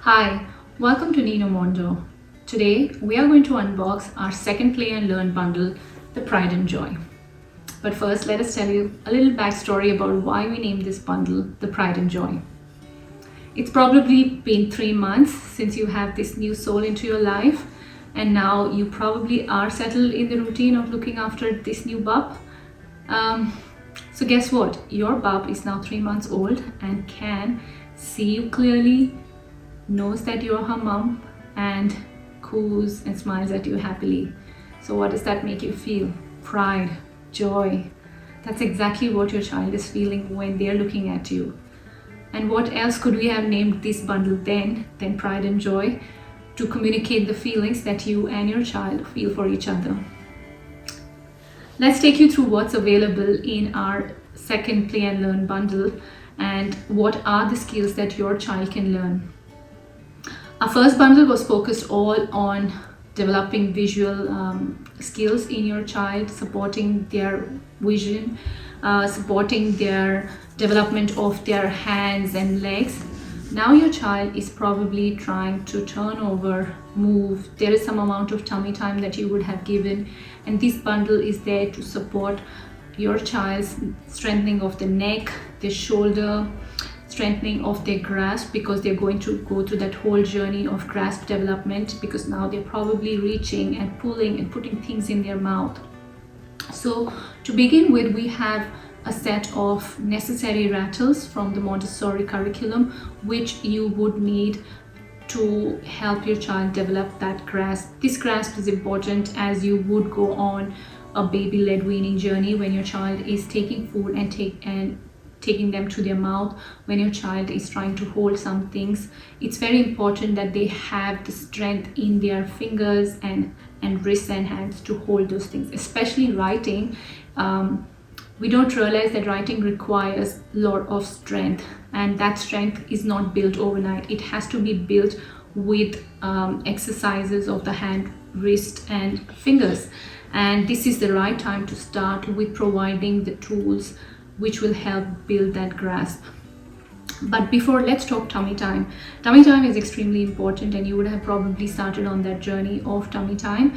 Hi, welcome to Nino Mondo. Today we are going to unbox our second Play and Learn bundle, the Pride and Joy. But first, let us tell you a little backstory about why we named this bundle the Pride and Joy. It's probably been 3 months since you have this new soul into your life, and now you probably are settled in the routine of looking after this new bub. So guess what? Your bub is now 3 months old and can see you clearly, knows that you're her mom, and coos and smiles at you happily. So what does that make you feel? Pride, joy. That's exactly what your child is feeling when they're looking at you. And what else could we have named this bundle than Pride and Joy, to communicate the feelings that you and your child feel for each other. Let's take you through what's available in our second Play and Learn bundle and what are the skills that your child can learn. Our first bundle was focused all on developing visual skills in your child, supporting their vision, supporting their development of their hands and legs. Now your child is probably trying to turn over, move. There is some amount of tummy time that you would have given, and this bundle is there to support your child's strengthening of the neck, the shoulder, strengthening of their grasp, because they're going to go through that whole journey of grasp development, because now they're probably reaching and pulling and putting things in their mouth. So to begin with, we have a set of necessary rattles from the Montessori curriculum, which you would need to help your child develop that grasp. This grasp is important as you would go on a baby-led weaning journey, when your child is taking food and taking them to their mouth. When your child is trying to hold some things, it's very important that they have the strength in their fingers and wrists and hands to hold those things. Especially writing, we don't realize that writing requires a lot of strength, and that strength is not built overnight. It has to be built with exercises of the hand, wrist and fingers, and this is the right time to start with providing the tools which will help build that grasp. But before, let's talk tummy time. Tummy time is extremely important, and you would have probably started on that journey of tummy time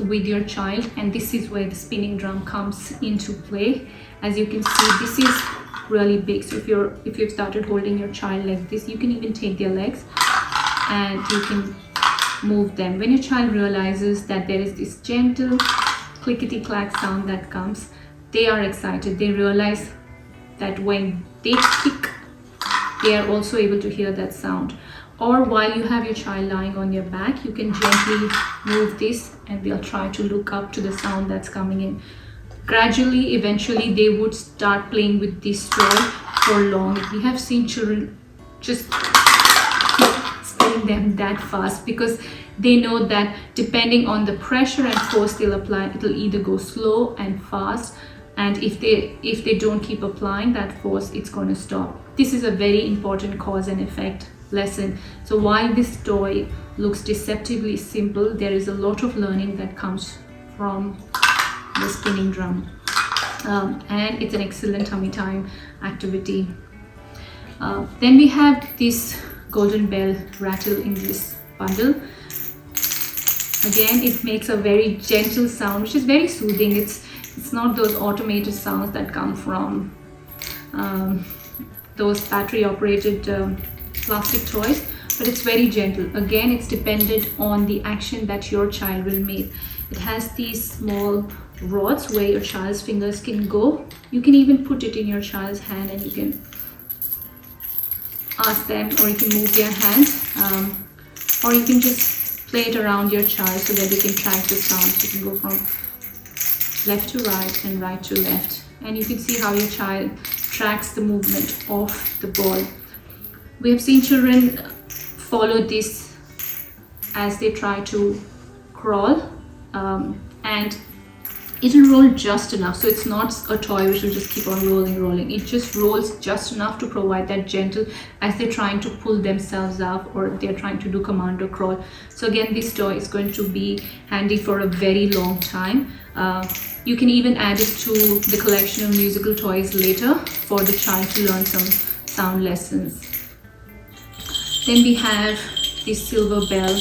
with your child, and this is where the spinning drum comes into play. As you can see, this is really big. So if you've started holding your child like this, you can even take their legs and you can move them. When your child realizes that there is this gentle clickety-clack sound that comes, they are excited. They realize that when they kick, they are also able to hear that sound. Or while you have your child lying on your back, you can gently move this and they'll try to look up to the sound that's coming in. Gradually, eventually, they would start playing with this toy for long. We have seen children just spinning them that fast, because they know that depending on the pressure and force they'll apply, it'll either go slow and fast, and if they don't keep applying that force, it's going to stop. This is a very important cause and effect lesson. So while this toy looks deceptively simple, there is a lot of learning that comes from the spinning drum, and it's an excellent tummy time activity. Then we have this golden bell rattle in this bundle. Again, it makes a very gentle sound, which is very soothing. It's not those automated sounds that come from those battery operated plastic toys, but it's very gentle. Again, it's dependent on the action that your child will make. It has these small rods where your child's fingers can go. You can even put it in your child's hand and you can ask them, or you can move their hands, or you can just play it around your child so that they can track the sounds. You can go from left to right and right to left, and you can see how your child tracks the movement of the ball. We have seen children follow this as they try to crawl, and it'll roll just enough. So it's not a toy which will just keep on rolling. It just rolls just enough to provide that gentle as they're trying to pull themselves up or they're trying to do commando crawl. So again, this toy is going to be handy for a very long time. You can even add it to the collection of musical toys later for the child to learn some sound lessons. Then we have the silver bell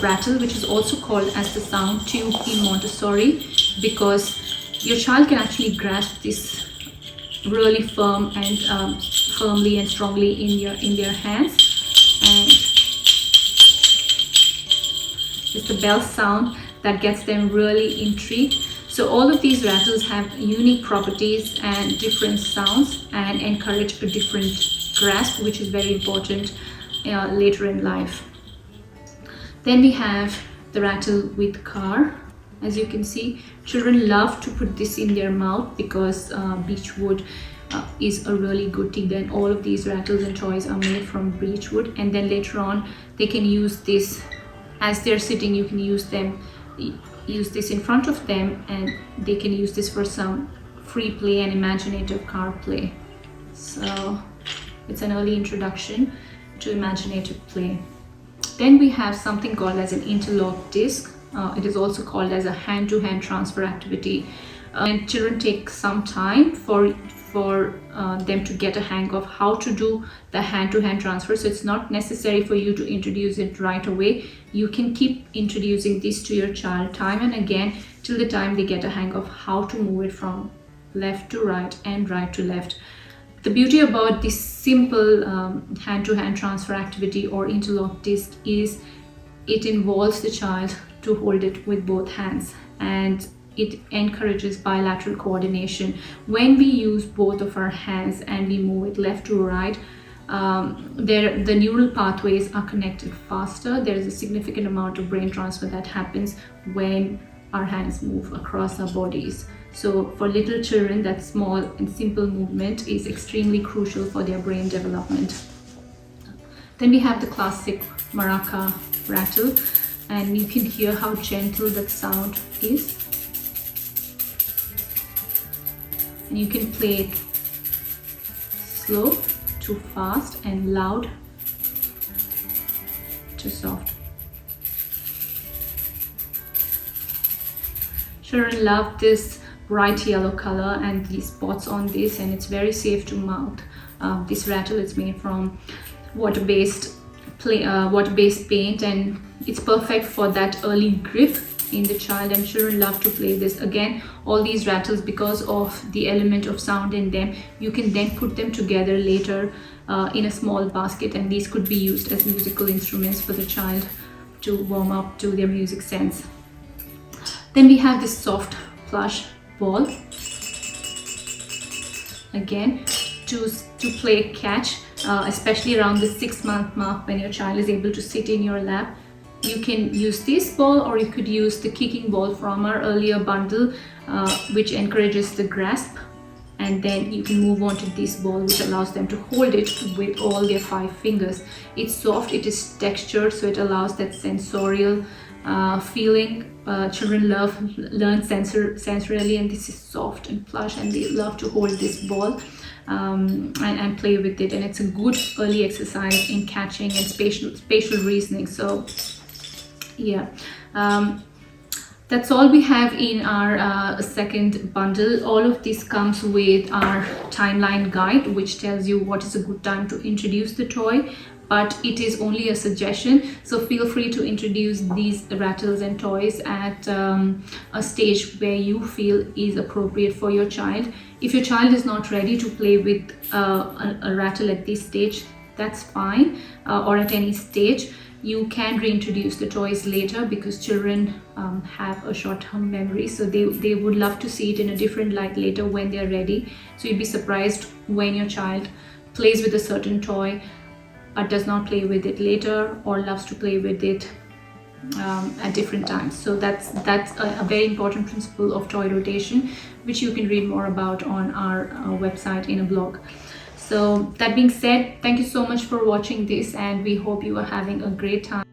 rattle, which is also called as the sound tube in Montessori, because your child can actually grasp this really firm and firmly and strongly in their hands, and it's the bell sound that gets them really intrigued. So all of these rattles have unique properties and different sounds and encourage a different grasp, which is very important later in life. Then we have the rattle with car. As you can see, children love to put this in their mouth because beechwood is a really good tea. Then all of these rattles and toys are made from beechwood, and then later on they can use this as they're sitting. You can use this in front of them, and they can use this for some free play and imaginative car play. So it's an early introduction to imaginative play. Then we have something called as an interlock disc. It is also called as a hand-to-hand transfer activity, and children take some time for them to get a hang of how to do the hand-to-hand transfer. So it's not necessary for you to introduce it right away. You can keep introducing this to your child time and again till the time they get a hang of how to move it from left to right and right to left. The beauty about this simple hand-to-hand transfer activity or interlock disc is it involves the child to hold it with both hands, and it encourages bilateral coordination. When we use both of our hands and we move it left to right, the neural pathways are connected faster. There is a significant amount of brain transfer that happens when our hands move across our bodies. So for little children, that small and simple movement is extremely crucial for their brain development. Then we have the classic Maraka Rattle, and you can hear how gentle that sound is. And you can play it slow to fast and loud to soft. Children love this bright yellow color and these spots on this, and it's very safe to mouth. This rattle is made from water-based paint, and it's perfect for that early grip in the child, and children love to play this. Again, all these rattles, because of the element of sound in them, you can then put them together later in a small basket, and these could be used as musical instruments for the child to warm up to their music sense. Then we have this soft plush ball, again to play catch, especially around the 6-month mark when your child is able to sit in your lap. You can use this ball, or you could use the kicking ball from our earlier bundle, which encourages the grasp, and then you can move on to this ball, which allows them to hold it with all their 5 fingers. It's soft, it is textured, so it allows that sensorial feeling. Children learn sensorially, and this is soft and plush, and they love to hold this ball and play with it, and it's a good early exercise in catching and spatial reasoning. So yeah, that's all we have in our second bundle. All of this comes with our timeline guide, which tells you what is a good time to introduce the toy, but it is only a suggestion, so feel free to introduce these rattles and toys at a stage where you feel is appropriate for your child. If your child is not ready to play with a rattle at this stage, that's fine, or at any stage. You can reintroduce the toys later, because children have a short-term memory, so they would love to see it in a different light later when they're ready. So you'd be surprised when your child plays with a certain toy but does not play with it later, or loves to play with it at different times. So that's a very important principle of toy rotation, which you can read more about on our website in a blog. So that being said, thank you so much for watching this, and we hope you are having a great time.